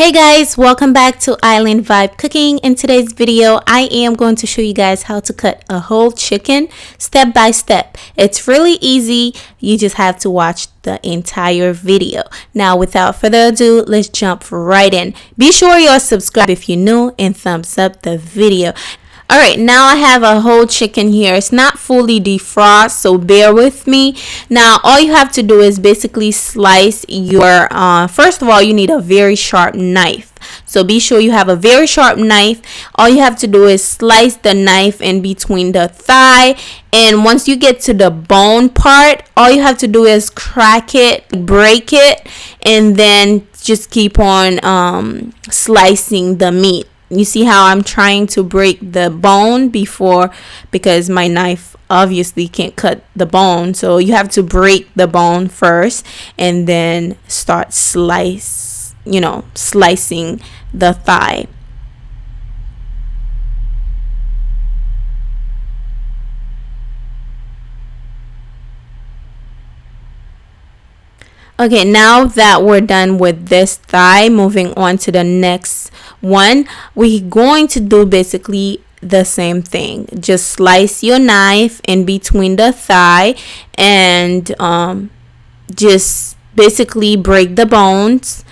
Hey guys, welcome back to Island Vibe Cooking. In today's video, I am going to show you guys how to cut a whole chicken step by step. It's really easy. You just have to watch the entire video. Now, without further ado, let's jump right in. Be sure you're subscribed if you're new and thumbs up the video. Alright, now I have a whole chicken here. It's not fully defrosted, so bear with me. Now, all you have to do is basically slice your, first of all, you need a very sharp knife. So be sure you have a very sharp knife. All you have to do is slice the knife in between the thigh. And once you get to the bone part, all you have to do is crack it, break it, and then just keep on slicing the meat. You see how I'm trying to break the bone because my knife obviously can't cut the bone. So you have to break the bone first and then start slicing the thigh. Okay, now that we're done with this thigh, moving on to the next one, we're going to do basically the same thing. Just slice your knife in between the thigh and just basically break the bones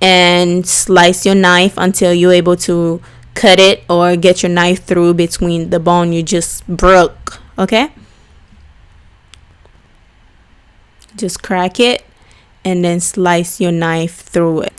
and slice your knife until you're able to cut it or get your knife through between the bone you just broke. Okay, just crack it and then slice your knife through it.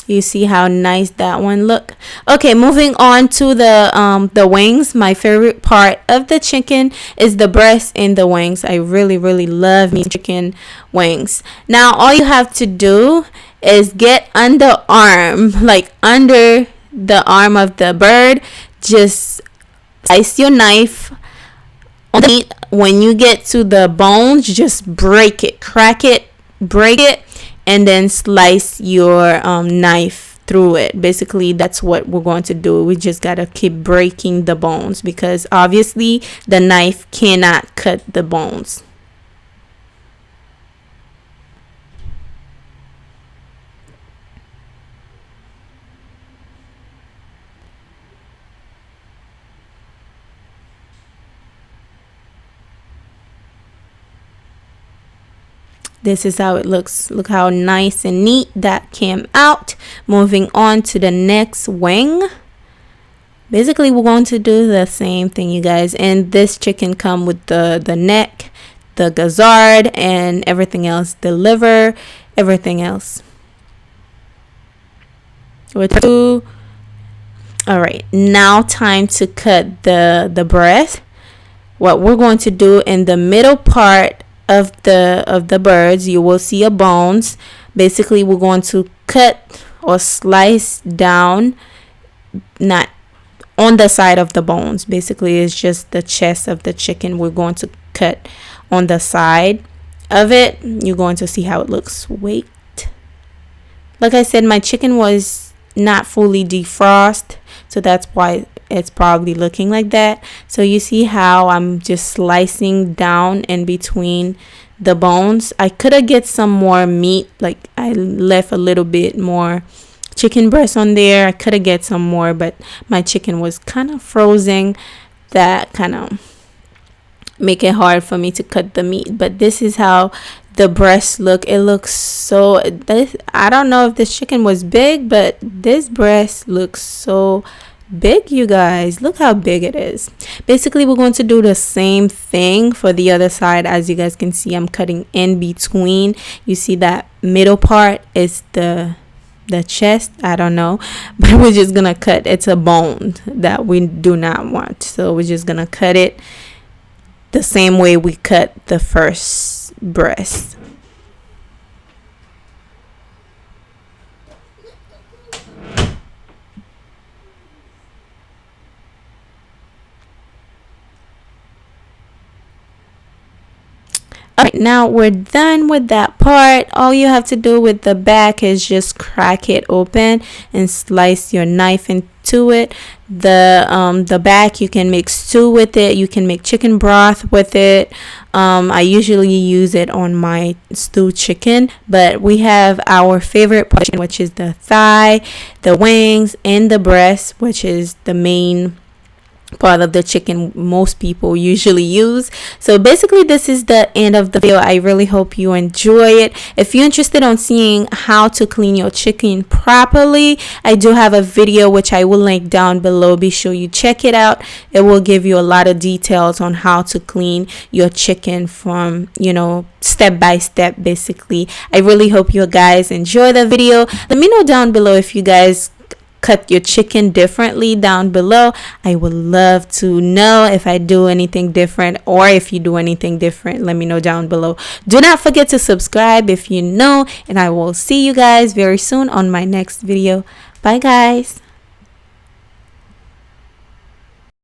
You see how nice that one look. Okay, moving on to the wings. My favorite part of the chicken is the breast and the wings. I really love me chicken wings. Now all you have to do is get under the arm of the bird. Just slice your knife on the meat. When you get to the bones, just break it, crack it, break it, and then slice your knife through it. Basically, that's what we're going to do. We just gotta keep breaking the bones because obviously the knife cannot cut the bones. This is how it looks. Look how nice and neat that came out. Moving on to the next wing. Basically, we're going to do the same thing, you guys. And this chicken come with the neck, the gizzard, and everything else. The liver, everything else. All right, now time to cut the breast. What we're going to do in the middle part of the birds, you will see a bones. Basically, we're going to cut or slice down, not on the side of the bones. Basically, it's just the chest of the chicken. We're going to cut on the side of it. You're going to see how it looks. Wait, like I said, my chicken was not fully defrosted, so that's why it's probably looking like that. So you see how I'm just slicing down in between the bones. I could have get some more meat, like I left a little bit more chicken breast on there. I could have get some more, but my chicken was kind of frozen. That kind of make it hard for me to cut the meat. But this is how the breast look. It looks so, I don't know if this chicken was big, but this breast looks so big, you guys. Look how big it is. Basically, we're going to do the same thing for the other side. As you guys can see, I'm cutting in between. You see that middle part is the chest. I don't know, but we're just gonna cut. It's a bone that we do not want, so we're just gonna cut it the same way we cut the first breast. Alright, now we're done with that part. All you have to do with the back is just crack it open and slice your knife into to it. The back, you can make stew with it, you can make chicken broth with it. I usually use it on my stewed chicken, but we have our favorite part, which is the thigh, the wings, and the breast, which is the main part of the chicken most people usually use. So basically, this is the end of the video. I really hope you enjoy it. If you're interested on seeing how to clean your chicken properly, I do have a video which I will link down below. Be sure you check it out. It will give you a lot of details on how to clean your chicken from, you know, step by step. Basically, I really hope you guys enjoy the video. Let me know down below if you guys cut your chicken differently down below. I would love to know if I do anything different, or if you do anything different, let me know down below. Do not forget to subscribe if you know, and I will see you guys very soon on my next video. Bye guys.